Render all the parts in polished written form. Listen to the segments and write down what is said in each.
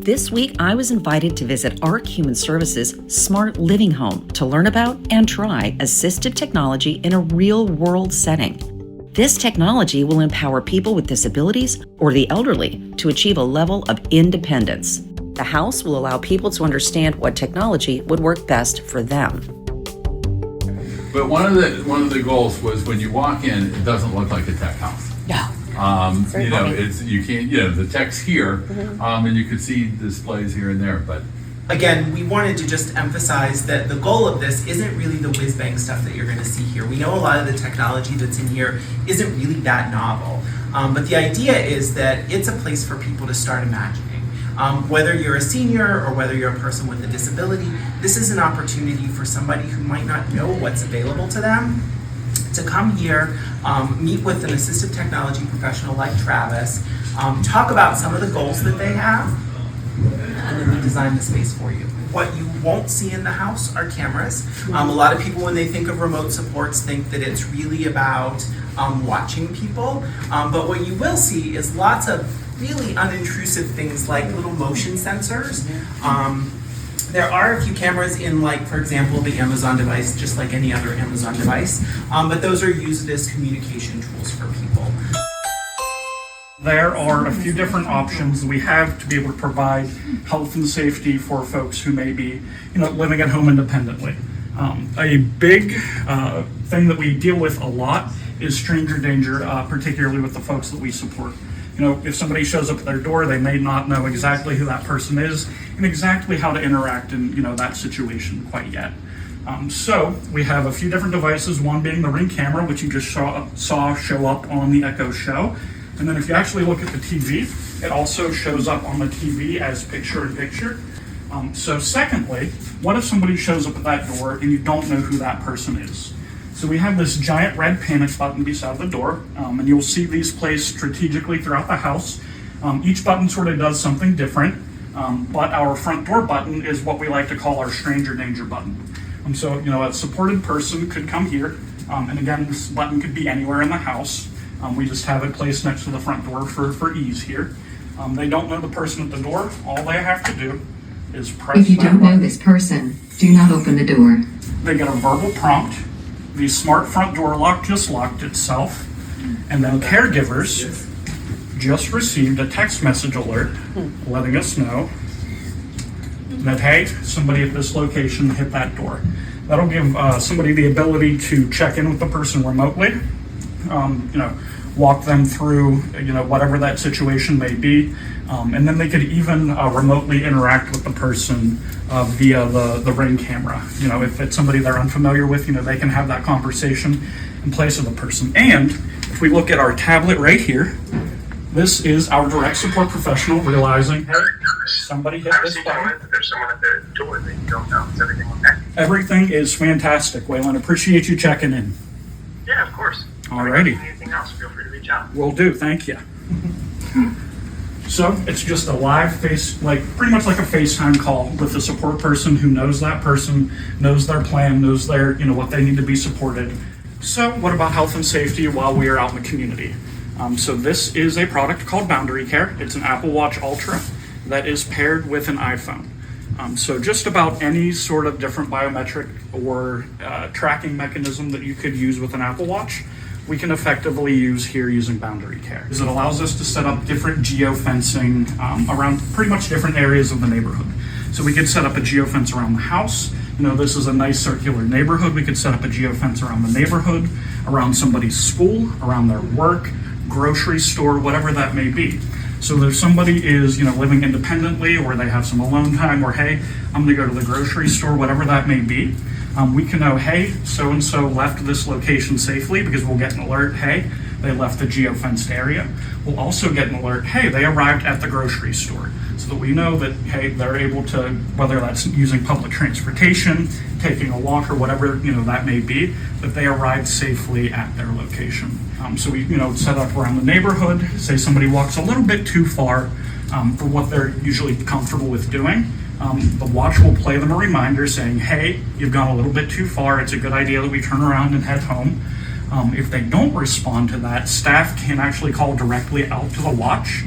This week, I was invited to visit ARC Human Services' Smart Living Home to learn about and try assistive technology in a real-world setting. This technology will empower people with disabilities or the elderly to achieve a level of independence. The house will allow people to understand what technology would work best for them. But one of the goals was when you walk in, it doesn't look like a tech house. Yeah. You can't. The tech's here, and you could see displays here and there. But again, we wanted to just emphasize that the goal of this isn't really the whiz-bang stuff that you're going to see here. We know a lot of the technology that's in here isn't really that novel, but the idea is that it's a place for people to start imagining. Whether you're a senior or whether you're a person with a disability, this is an opportunity for somebody who might not know what's available to them to come here, meet with an assistive technology professional like Travis, talk about some of the goals that they have, and then we design the space for you. What you won't see in the house are cameras. A lot of people, when they think of remote supports, think that it's really about watching people, but what you will see is lots of really unintrusive things like little motion sensors. There are a few cameras in, like, for example, the Amazon device, just like any other Amazon device, but those are used as communication tools for people. There are a few different options we have to be able to provide health and safety for folks who may be, living at home independently. A big thing that we deal with a lot is stranger danger, particularly with the folks that we support. If somebody shows up at their door, they may not know exactly who that person is and exactly how to interact in that situation quite yet. So we have a few different devices, one being the Ring camera, which you just saw show up on the Echo Show. And then if you actually look at the TV, it also shows up on the TV as picture-in-picture. So secondly, what if somebody shows up at that door and you don't know who that person is? So we have this giant red panic button beside the door, and you'll see these placed strategically throughout the house. Each button sort of does something different, but our front door button is what we like to call our stranger danger button. So a supported person could come here, and again, this button could be anywhere in the house. We just have it placed next to the front door for ease here. They don't know the person at the door. All they have to do is press If you don't know this person, do not open the door. They get a verbal prompt. The smart front door lock just locked itself, and then caregivers just received a text message alert letting us know that, hey, somebody at this location hit that door. That'll give somebody the ability to check in with the person remotely, walk them through, whatever that situation may be, and then they could even remotely interact with the person via the Ring camera. If it's somebody they're unfamiliar with, they can have that conversation in place of the person. And if we look at our tablet right here, this is our direct support professional realizing, hey, somebody hit this button. There's someone at the door that you don't know. Is everything okay? Everything is fantastic, Waylon. Appreciate you checking in. Yeah, of course. Alrighty. Anything else, feel free to reach out. Will do, thank you. So it's just a live pretty much like a FaceTime call with a support person who knows that person, knows their plan, knows their, what they need to be supported. So what about health and safety while we are out in the community? So this is a product called 𝗟𝗃𝗃. It's an Apple Watch Ultra that is paired with an iPhone. So just about any sort of different biometric or tracking mechanism that you could use with an Apple Watch, we can effectively use here using 𝗟𝗃𝗃. It allows us to set up different geofencing around pretty much different areas of the neighborhood. So we could set up a geofence around the house. This is a nice circular neighborhood. We could set up a geofence around the neighborhood, around somebody's school, around their work, grocery store, whatever that may be. So if somebody is, living independently, or they have some alone time, or hey, I'm gonna go to the grocery store, whatever that may be, we can know, hey, so-and-so left this location safely, because we'll get an alert, hey, they left the geofenced area. We'll also get an alert, hey, they arrived at the grocery store, so that we know that, hey, they're able to, whether that's using public transportation, taking a walk, or whatever, that may be, that they arrived safely at their location. So we, set up around the neighborhood, say somebody walks a little bit too far for what they're usually comfortable with doing. The watch will play them a reminder saying, hey, you've gone a little bit too far. It's a good idea that we turn around and head home. If they don't respond to that, staff can actually call directly out to the watch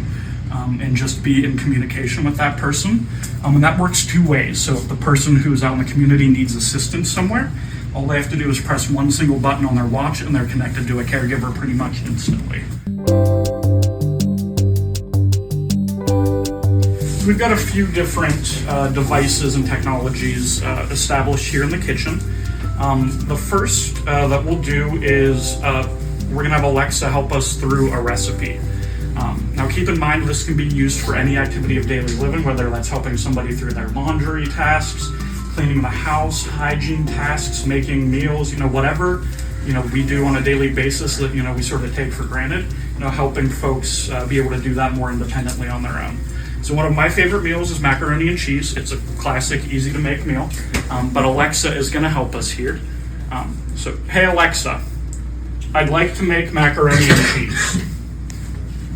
and just be in communication with that person. And that works two ways. So if the person who's out in the community needs assistance somewhere, all they have to do is press one single button on their watch and they're connected to a caregiver pretty much instantly. We've got a few different devices and technologies established here in the kitchen. The first that we'll do is we're gonna have Alexa help us through a recipe. Now keep in mind this can be used for any activity of daily living, whether that's helping somebody through their laundry tasks, cleaning the house, hygiene tasks, making meals, whatever, we do on a daily basis that, we sort of take for granted, helping folks be able to do that more independently on their own. So one of my favorite meals is macaroni and cheese. It's a classic, easy to make meal, but Alexa is gonna help us here. So, hey Alexa, I'd like to make macaroni and cheese.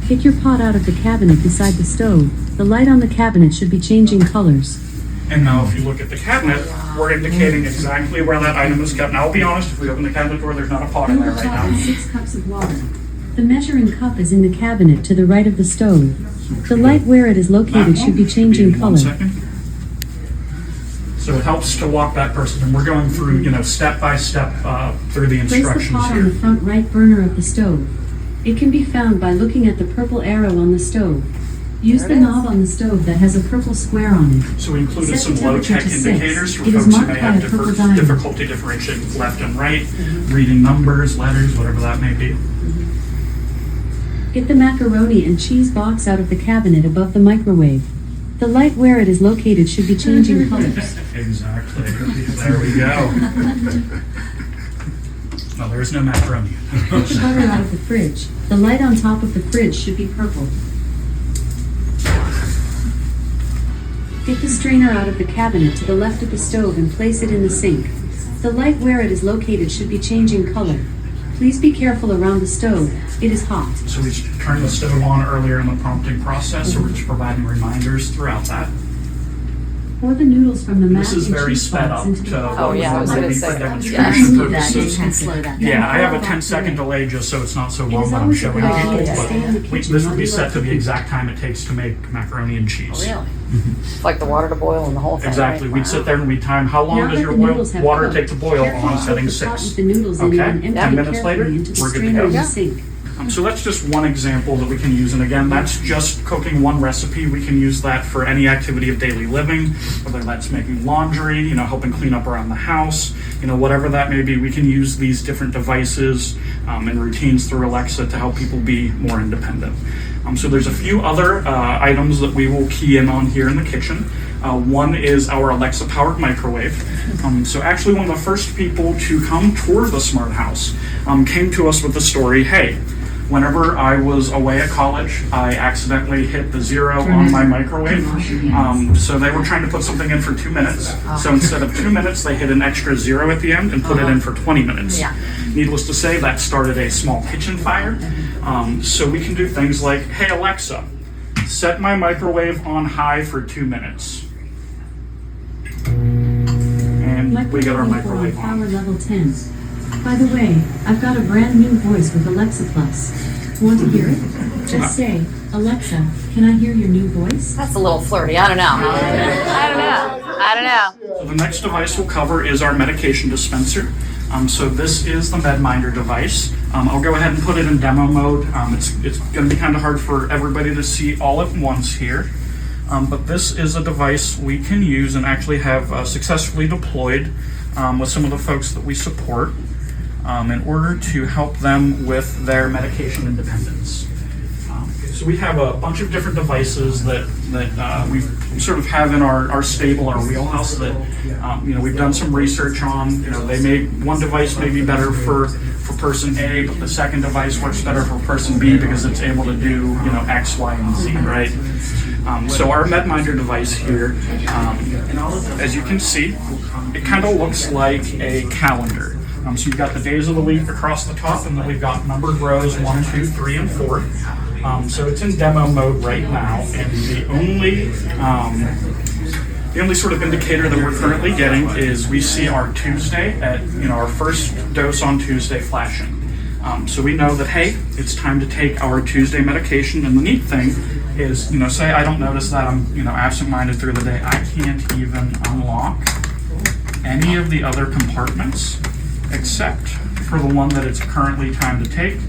Get your pot out of the cabinet beside the stove. The light on the cabinet should be changing colors. And now if you look at the cabinet, we're indicating exactly where that item is kept. Now I'll be honest, if we open the cabinet door, there's not a pot in there right now. 6 cups of water. The measuring cup is in the cabinet to the right of the stove. The light where it is located should be changing color. 1 second. So it helps to walk that person, and we're going through, step by step through the Place the instructions pot here. on the front right burner of the stove. It can be found by looking at the purple arrow on the stove. Use the knob on the stove that has a purple square on it. So we included Set the some low-tech temperature to 6. indicators for It is folks who marked may by have a purple diamond. difficulty differentiating left and right, reading numbers, letters, whatever that may be. Get the macaroni and cheese box out of the cabinet above the microwave. The light where it is located should be changing colors. Exactly. There we go. No, there's no macaroni. Get the butter out of the fridge. The light on top of the fridge should be purple. Get the strainer out of the cabinet to the left of the stove and place it in the sink. The light where it is located should be changing color. Please be careful around the stove. It is hot. So we turned the stove on earlier in the prompting process, so we're just providing reminders throughout that. Pour the noodles from the mac This is and very cheese sped box up into to the what pot. we I was would gonna need say for that. demonstration Yeah, purposes. slow that. Yeah, I have a 10-second delay just so it's not so It long is that I'm always a showing good idea people, to stay in the but kitchen this while would be you set are to the cooking. exact time it takes to make macaroni and cheese. Really? It's like the water to boil and the whole thing. Exactly. Right? We'd sit there and we'd time how long Now does that your the noodles have water cooked, take to boil carefully on put setting the pot 6. with the noodles in Okay, and empty 10 it minutes later, carefully into the we're good to strainer go. in Yeah. the sink. So that's just one example that we can use. And again, that's just cooking one recipe. We can use that for any activity of daily living, whether that's making laundry, helping clean up around the house, whatever that may be. We can use these different devices and routines through Alexa to help people be more independent. So there's a few other items that we will key in on here in the kitchen. One is our Alexa powered microwave. So actually one of the first people to come tour the smart house came to us with the story, hey, whenever I was away at college, I accidentally hit the 0 on my microwave. So they were trying to put something in for 2 minutes. So instead of 2 minutes, they hit an extra 0 at the end and put it in for 20 minutes. Yeah. Needless to say, that started a small kitchen fire. So we can do things like, hey Alexa, set my microwave on high for 2 minutes. And we got our microwave Power on. level 10. By the way, I've got a brand new voice with Alexa Plus. Want to hear it? Just say, Alexa, can I hear your new voice? That's a little flirty. I don't know. I don't know. So the next device we'll cover is our medication dispenser. So this is the MedMinder device. I'll go ahead and put it in demo mode. It's going to be kind of hard for everybody to see all at once here. But this is a device we can use and actually have successfully deployed with some of the folks that we support in order to help them with their medication independence. So we have a bunch of different devices that we sort of have in our stable, our wheelhouse that we've done some research on. One device may be better for person A, but the second device works better for person B because it's able to do X, Y, and Z, right? So our MedMinder device here, as you can see, it kind of looks like a calendar. So you've got the days of the week across the top, and then we've got numbered rows 1, 2, 3, and 4. So it's in demo mode right now, and the only sort of indicator that we're currently getting is we see our Tuesday at our first dose on Tuesday flashing. So we know that, hey, it's time to take our Tuesday medication. And the neat thing is, say I don't notice that I'm, absent-minded through the day. I can't even unlock any of the other compartments except for the one that it's currently time to take.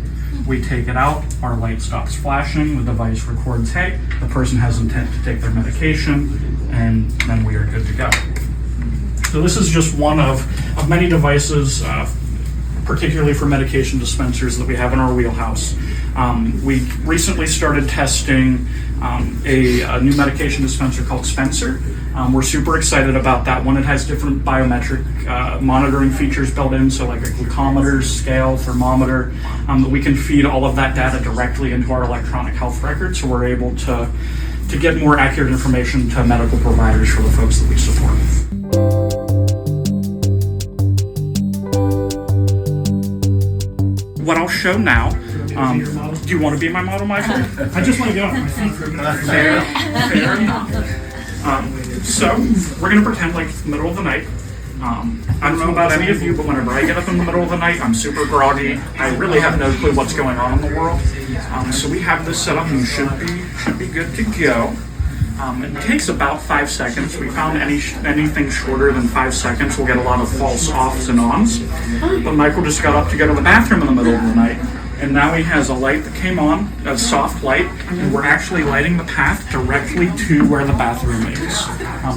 We take it out, our light stops flashing, the device records, hey, the person has intent to take their medication, and then we are good to go. So this is just one of many devices, particularly for medication dispensers, that we have in our wheelhouse. We recently started testing a new medication dispenser called Spencer. We're super excited about that one. It has different biometric monitoring features built in, so like a glucometer, scale, thermometer, that we can feed all of that data directly into our electronic health record, so we're able to get more accurate information to medical providers for the folks that we support. What I'll show now, do you want to be my model, Michael? I just want to get off my feet. Fair enough. So we're going to pretend like it's the middle of the night. I don't know about any of you, but whenever I get up in the middle of the night, I'm super groggy. I really have no clue what's going on in the world. So we have this set up and should be good to go. It takes about 5 seconds. We found anything shorter than 5 seconds, we'll get a lot of false offs and ons. But Michael just got up to go to the bathroom in the middle of the night, and now he has a light that came on, a soft light, and we're actually lighting the path directly to where the bathroom is,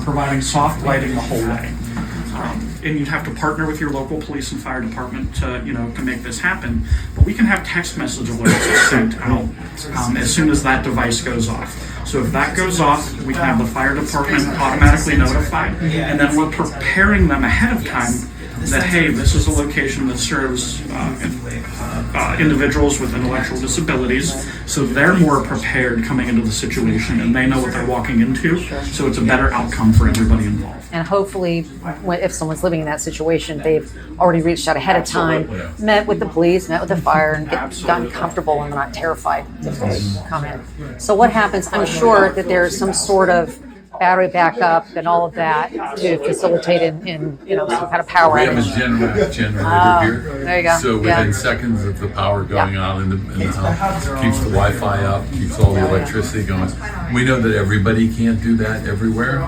providing soft lighting the whole way. And you'd have to partner with your local police and fire department to make this happen. But we can have text message alerts sent out as soon as that device goes off. So if that goes off, we can have the fire department automatically notified, and then we're preparing them ahead of time that, hey, this is a location that serves individuals with intellectual disabilities, so they're more prepared coming into the situation and they know what they're walking into, so it's a better outcome for everybody involved. And hopefully, if someone's living in that situation, they've already reached out ahead of time, met with the police, met with the fire, and gotten comfortable and not terrified if they come in. So what happens, I'm sure that there's some sort of battery backup and all of that to facilitate in some kind of power We have a outage. generator here. There you go. So within seconds of the power going on in the house, keeps the Wi-Fi up, keeps all the electricity going. We know that everybody can't do that everywhere,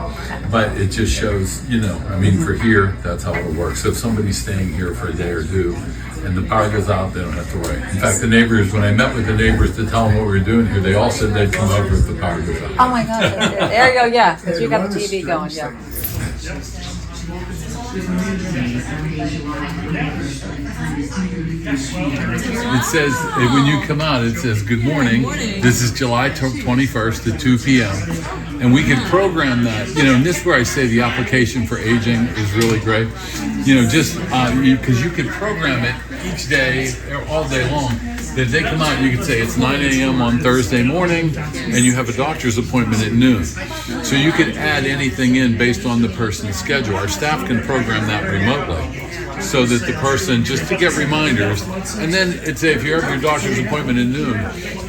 but it just shows, for here, that's how it works. So if somebody's staying here for a day or two, and the power goes out, they don't have to worry. In fact, the neighbors, when I met with the neighbors to tell them what we were doing here, they all said they'd come over if the power goes out. Oh my gosh, there you go, yeah, because you got the TV going, yeah. It says, when you come out, it says, good morning. This is July 21st at 2 p.m. And we can program that, and this is where I say the application for aging is really great. Because you can program it each day, all day long. That they come out, you can say it's 9 a.m. on Thursday morning, and you have a doctor's appointment at noon. So you can add anything in based on the person's schedule. Our staff can program that remotely, so that the person, just to get reminders, and then it'd say if you have your doctor's appointment at noon,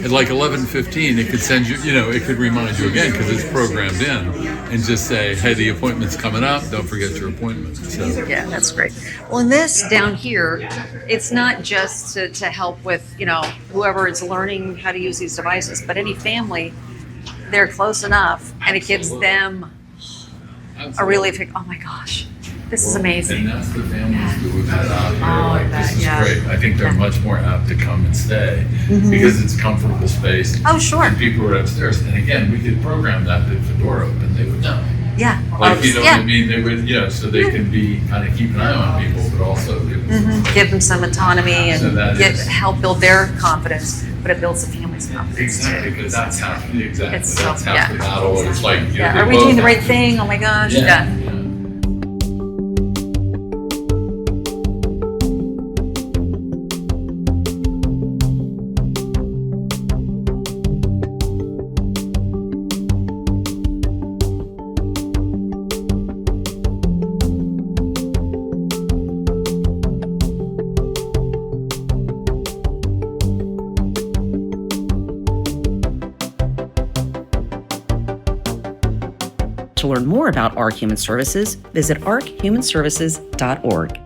at like 11:15, it could send you, it could remind you again because it's programmed in, and just say, hey, the appointment's coming up, don't forget your appointment. So Yeah, that's great. Well, in this down here, it's not just to help with, whoever is learning how to use these devices, but any family, they're close enough, and it gives them a relief. Oh my gosh, this is amazing. And that's the families that we've had out here. This is great. I think they're much more apt to come and stay because it's a comfortable space. Oh, sure. And people are upstairs. And again, we could program that if the door opened, they would know. Yeah. What I mean? They would, so they can be kind of keep an eye on people, but also Give them some autonomy and So help build their confidence, but it builds the family's confidence exactly, too. because that's half It's that's half the battle. It's like Are we doing the right thing? Oh my gosh. Yeah. To learn more about ARC Human Services, visit archumanservices.org.